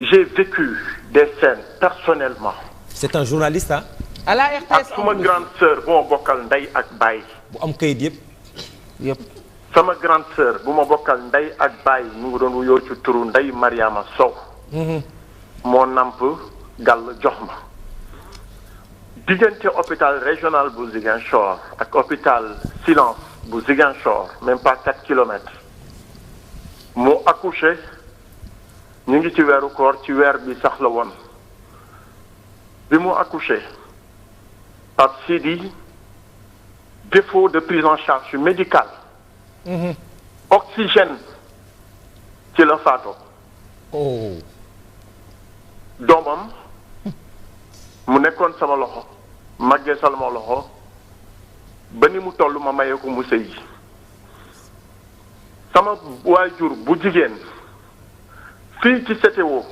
J'ai vécu des scènes personnellement. C'est un journaliste ah. à la RTS ak suma grande sœur bu ma bokkal ndey ak baay. bu am kayit yëpp. sama grande sœur bu ma bokkal ndey ak baay mu ngi doon wuyoo ci turu Ndey Mariama Sow. moo namp gàll jox ma. diggante hôpital régional bu Ziguinchor ak hôpital Silence bu Ziguinchor même pas 4 kilomètres. mu accouché ñu ngi ci weeru koor ci weer bi sax la woon. bi mu accouché Pape Sidi défaut de prise en charge médicale. Oxygène ci la faatoo. doomam mu nekkoon sama loxo màggee sama loxo ba ni mu toll ma mayee ko mu sëy sama waajur bu jigéen fii ci CTO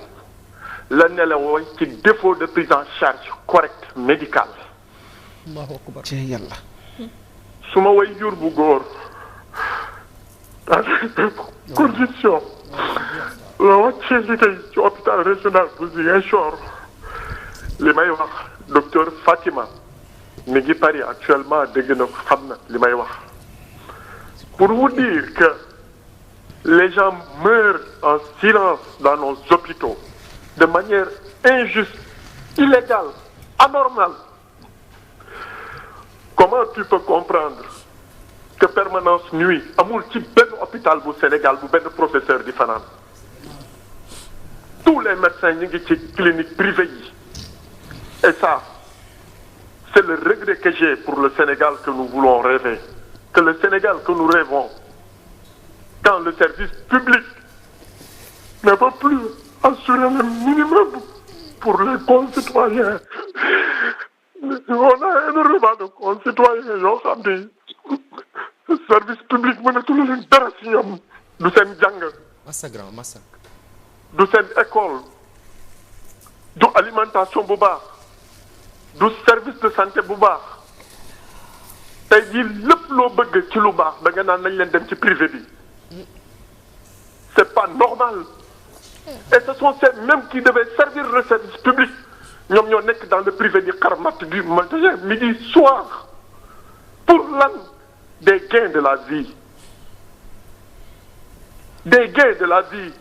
la nelawoo ci défaut de prise en charge correcte médicale. ci yàlla. suma waajur bu góor dans condition la wàccee liggéey ci hôpital régional bu Ziguinchor li may wax docteur Fatima mi ngi Paris actuellement dégg na ko xam na li may wax pour vous dire que les gens meurent en silence dans nos hôpitaux de manière injuste, illégale, anormale. Comment tu peux comprendre que permanence nuit amul ci benn hôpital bu Sénégal bu benn professeur di fanaan tous les médecins ñu ngi ci clinique privée yi et ça c'est le regret que j'ai pour le Sénégal que nous voulons rêver que le Sénégal que nous rêvons quand le service public ne peut plus assurer le minimum pour les concitoyens. On a énormément de concitoyens yoo xam ne service public mënatul leen dara ci ñoom du seen jàng. massa grand massa. du seen école du alimentation bu baax du service de santé bu baax tey jii lépp loo bëgg ci lu baax da nga naan nañ leen dem ci privé bi. C'est pas normal. Et ce sont ces mêmes qui devaient servir le service public. ñoom ñoo nekk dans le privé di xarmat du matin midi soir pour lan des gains de la vie. Des gains de la vie.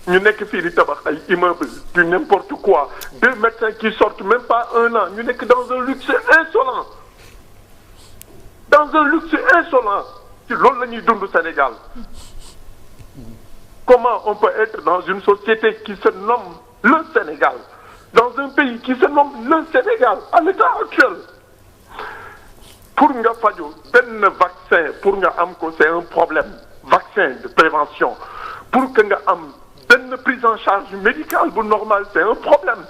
ñu nekk fii di tabax ay immeubles du n'importe quoi. Deux médecins qui sortent même pas un an ñu nekk dans un luxe insolent. Dans un luxe insolent. ci loolu la ñuy dund Sénégal. Comment on peut être dans une société qui se nomme le Sénégal, dans un pays qui se nomme le Sénégal, à l'état actuel, pour nga faju benn vaccin pour nga am ko c'est un problème vaccin de prévention pour que nga am benn prise en charge médicale bu normal c'est un problème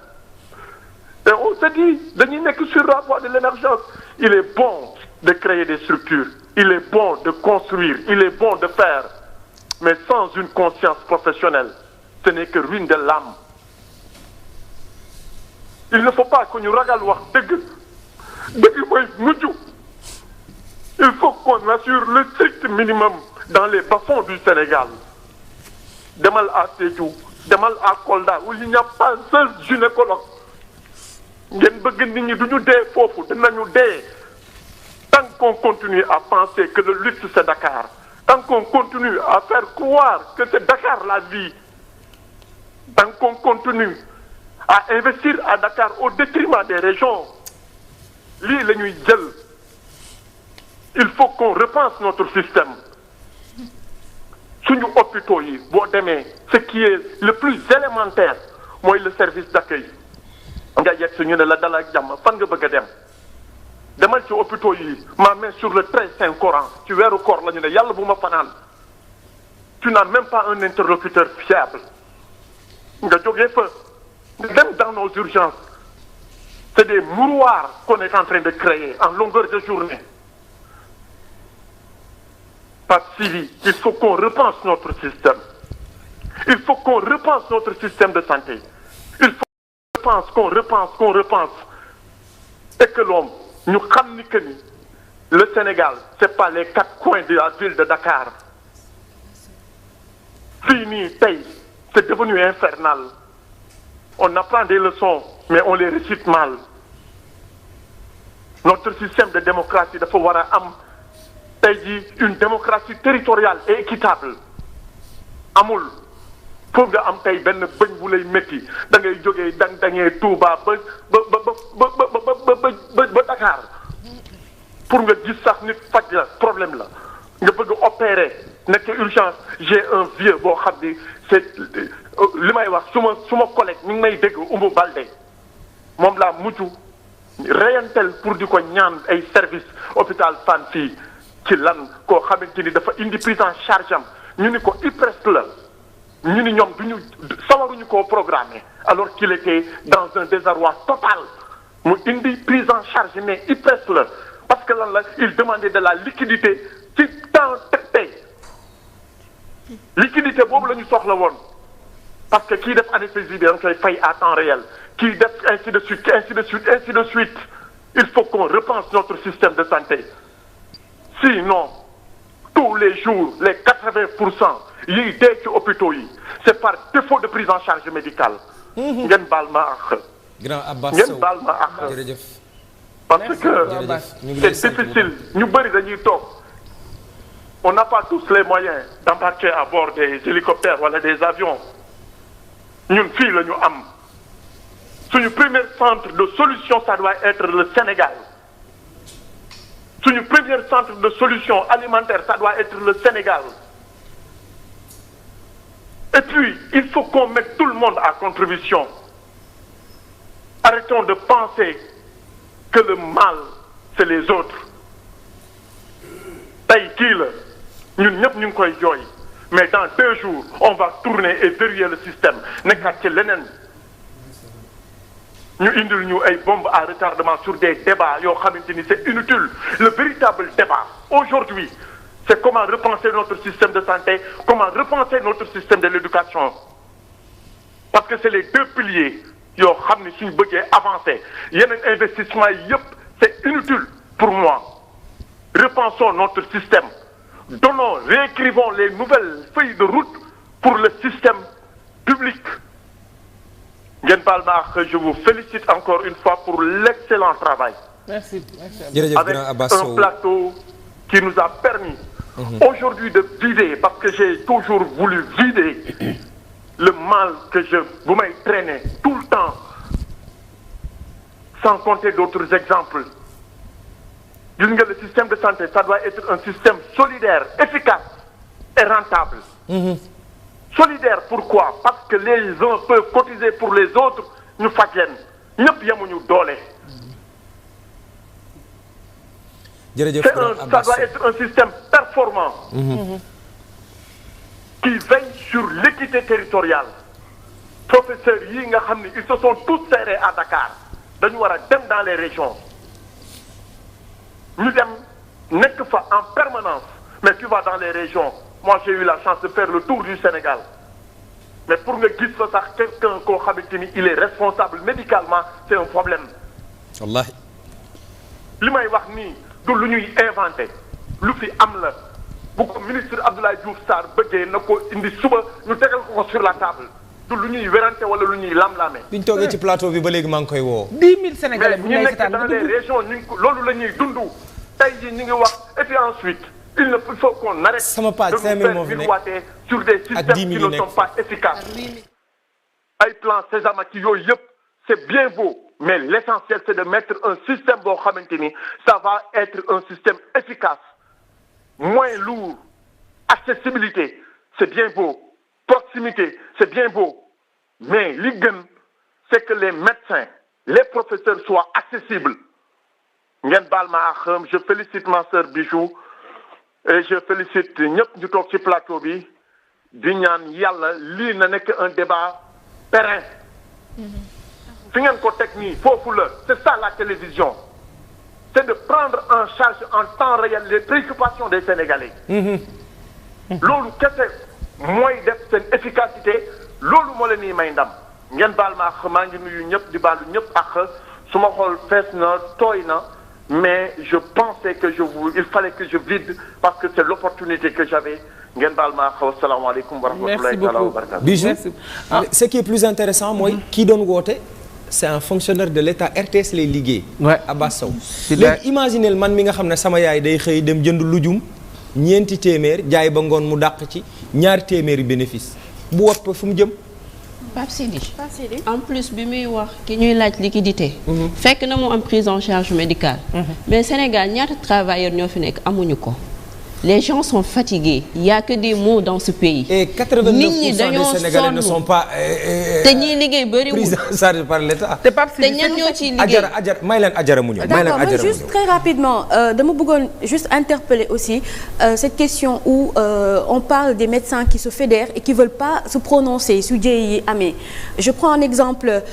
et on se dit dañuy nekk sur la voie de l'émergence. Il est bon de créer des structures, il est bon de construire, il est bon de faire. Mais sans une conscience professionnelle, ce n'est que ruine de l'âme. Il ne faut pas que ñu ragal wax dëgg dëgg mooy mujj. Il faut qu'on assure le strict minimum dans les bas-fonds du Sénégal. Demal à Sédhiou, demal à Kolda où il n'y a pas un seul gynécologue. ngeen bëgg nit ñi duñu dee foofu dinañu dee tant qu'on continue à penser que le luxe c'est Dakar. Tant qu'on continue à faire croire que c'est Dakar la vie, tant qu'on continue à investir à Dakar au détriment des régions, lii la ñuy jël. Il faut qu'on repense notre système. Suñu hôpitaux yi boo demee ce qui est le plus élémentaire mooy le service d'accueil nga yegg si ñu ne la dal ak jàmm fan nga bëgg a dem. demal ci hôpitaux yi ma main sur le très saint Coran ci weeru koor la ñu ne yàlla bu ma fanaan tu n'as même pas un interlocuteur fiable nga jógee fa dem dans nos urgences c'est des mouroirs qu'on est en train de créer en longueur de journée. Pas Sylvie, il faut qu'on repense notre système. Il faut qu'on repense notre système de santé. Il faut qu'on repense et que l'homme ñu xam ni que ni le Sénégal c'est pas les 4 coins de la ville de Dakar fii nii tey c'est devenu infernal on apprend des leçons mais on les récite mal notre système de démocratie dafa war a am tey jii une démocratie territoriale et équitable amul pour nga am tey benn bëñ bu lay métti da ngay jógee dañee Touba ba Dakar pour nga gis sax nit faj la problème la nga bëgg opérer nekk urgence j'ai un vieux boo xam ni c'est li may wax suma collègue mi ngi may dégg Oumou Baldé moom laa mujj reyantel pour di ko ñaan ay service hôpital Fann fii ci lan koo xamante ni dafa indi prise en charge am ñu ni ko IPRES la ñu ni ñoom duñu sawaruñu koo programmer alors qu'il était dans un désarroi total mu indi prise en charge mais IPRES la parce que lan la il demandait de la liquidité ci temps tey liquidité boobu la ñu soxla woon parce que kii def anesthésie bi da nga koy fay à temps réel kii def ainsi de suite ainsi de suite ainsi de suite il faut qu'on repense notre système de santé sinon tous les jours les 80% yiy dee ci hôpitaux yi c'est par défaut de prise en charge médicale. ngeen baal ma ak. grand Abbas ngeen baal ma ak. jërëjëf. parce que c'est difficile ñu bëri dañuy toog on n'a pas tous les moyens d'embarquer à bord des hélicoptères wala des avions ñun fii la ñu am suñu premier centre de solution ça doit être le Sénégal suñu premier centre de solution alimentaire ça doit être le Sénégal et puis il faut qu'on mette tout le monde à contribution arrêtons de penser que le mal c'est les autres tey kii la ñun ñëpp ñu ngi koy jooy mais dans 2 jours on va tourner et verrouiller le système nekkaat ci leneen ñu indil ñu ay bombes à retardement sur des débats yoo xamante ni c'est inutile le véritable débat aujourd'hui c'est comment repenser notre système de santé comment repenser notre système de l'éducation parce que c'est les 2 piliers yoo xam ni suñu bëggee avancer yeneen investissement yi yëpp c'est inutile pour moi repensons notre système donnons réécrivons les nouvelles feuilles de route pour le système public ngeen baal ma ak je vous félicite encore une fois pour l'excellent travail. Merci. jërëjëf avec un plateau qui nous a permis aujourd'hui de vider parce que j'ai toujours voulu vider le mal que bu may traîner tout le temps sans compter d'autres exemples gis nga le système de santé ça doit être un système solidaire efficace et rentable solidaire pourquoi parce que les uns peuvent cotiser pour les autres ñu faj leen ñëpp yemuñu doole jërëjëf ça doit être un système performant qui veille sur l'équité territoriale professeurs yi nga xam ni ils se sont tous serrés à Dakar dañu war a dem dans les régions ñu dem nekk fa en permanence mais tu vas dans les régions moi j'ai eu la chance de faire le tour du Sénégal mais pour nga gis fa sax quelqu'un koo xamante ni il est responsable médicalement c'est un problème wallahi li may wax nii du lu ñuy inventé lu fi am la bu ko ministre Abdoulaye Diouf Sarr bëggee na ko indi suba ñu tegal ko sur la table du lu ñuy werante wala lu ñuy lam-lame. biñ toogee ci plateau bi ba léegi maa ngi koy woo. 10 000 Sénégalais bu ñu lay seetaan mais ñu nekk dans les régions ñu ngi loolu la ñuy dund tey jii ñu ngi wax et puis ensuite il faut qu'on arrête sama page 5000 moo fi nekk sur des systèmes qui ne sont pas efficaces. ay plan Sésame ci yooyu yëpp c'est bien beau mais l'essentiel c'est de mettre un système boo xamante ni ça va être un système efficace moins lourd accessibilité c'est bien beau proximité c'est bien beau mais li gën c'est que les médecins les professeurs soient accessibles ngeen baal ma ak je félicite ma sœur Bijou et je félicite ñëpp ñu toog ci plateau bi di ñaan yàlla lii na nekk un débat périn fi ngeen ko teg nii foofu la c'est ça la télévision c'est de prendre en charge en temps réel les préoccupations des Sénégalais loolu kese mooy def seen efficacité loolu moo leen ni may ndam ngeen baal ma ak maa ngi nuyu ñëpp di baalu ñëpp ak su ma xool fees na tooy na mais je pensais que il fallait que je vide parce que c'est l'opportunité que j'avais ngeen baal ma xaw asalaamaaleykum wa rahmatulahi taala wa barakatu. Bijou ce qui est plus intéressant mooy kii doon woote c'est un fonctionnaire de l'État RTS lay liggéey. Abbas Sow. léegi imaginez man mi nga xam ne sama yaay day xëy dem jënd lujum ñeenti téeméer jaay ba ngoon mu dàq ci ñaari téeméeri bénéfice bu wopp fu mu jëm. Pape Sidi en plus bi muy wax ki ñuy laaj liquidité. fekk na mu am prise en charge médicale. mais Sénégal ñaata travailleurs ñoo fi nekk amuñu ko. les gens sont fatigués il y a que des maux dans ce pays. et 89% des Sénégalais ne sont pas. te ñiy liggéey bëriwul pris en charge par l'État. te Pape Sidi te ñan ñoo ciy liggéey. Adjara may leen Adjara mu ñëw. d'accord mais juste très rapidement dama bëggoon juste interpeller aussi cette question où on parle des médecins qui se fédèrent et qui veulent pas se prononcer su jëye yi amee. je prends un exemple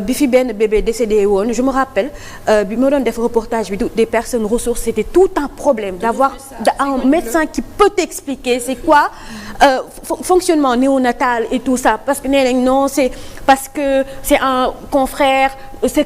bi fi benn bébé décédé woon je me rappelle bi ma doon def reportage bi des personnes ressources c'était tout un problème d'avoir un médecin qui peut t'expliquer c'est quoi fonctionnement néonatal et tout ça parce que nee nañ non c'est parce que c'est un confrère c'est